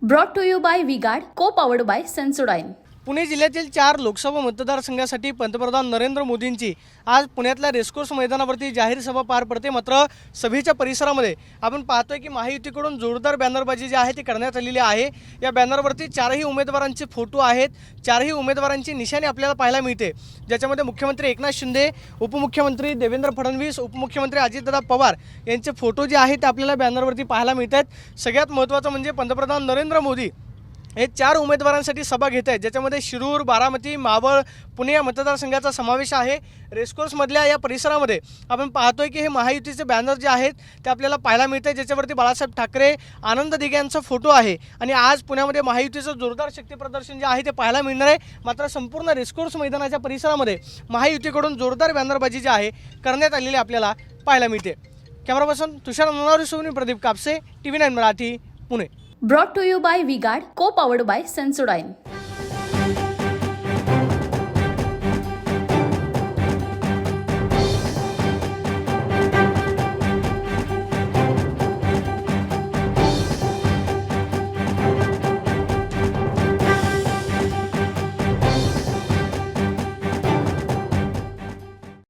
Brought to you by Vigard, co-powered by Sensodyne. Pune जिल्ह्यातील 4 लोकसभा मतदारसंघासाठी पंतप्रधान नरेंद्र मोदींची आज पुण्यातल्या रेसकोर्स मैदानावरती जाहीर सभा पार पडते। मात्र सभेच्या परिसरामध्ये आपण पाहतोय की महायुतीकडून जोरदार बॅनरबाजी जी आहे ती करण्यात आलेली आहे। या बॅनरवरती 4ही उमेदवारांचे फोटो आहेत, 4ही उमेदवारांची निशाणी आपल्याला पाहायला मिळते, ज्याच्यामध्ये मुख्यमंत्री एकनाथ शिंदे, उपमुख्यमंत्री देवेंद्र फडणवीस, उपमुख्यमंत्री अजितदादा पवार यांचे फोटो जे आहेत ते आपल्याला बॅनरवरती पाहायला मिळतात। सगळ्यात महत्त्वाचं म्हणजे पंतप्रधान नरेंद्र मोदी हे 4 उमेदवारांसाठी सभा घेत आहेत, ज्याच्यामध्ये शिरूर, बारामती, मावळ, पुणे या मतदारसंघाचा समावेश आहे। रेसकोर्समधल्या या परिसरामध्ये आपण पाहतोय की हे महायुतीचे बॅनर जे आहेत ते आपल्याला पाहायला मिळते, ज्याच्यावरती बाळासाहेब ठाकरे, आनंद दिघे यांचा फोटो आहे। आणि आज पुण्यामध्ये महायुतीचं जोरदार शक्ती प्रदर्शन जे आहे ते पाहायला मिळणार आहे। मात्र संपूर्ण रेसकोर्स मैदानाच्या परिसरामध्ये महायुतीकडून जोरदार बॅनरबाजी जी आहे करण्यात आलेली आपल्याला पाहायला मिळते। कॅमेरा पर्सन तुषार ननावरेसोबत Pradeep Kapse, TV9 Marathi, Pune. Brought to you by Vigard, co-powered by Sensodyne.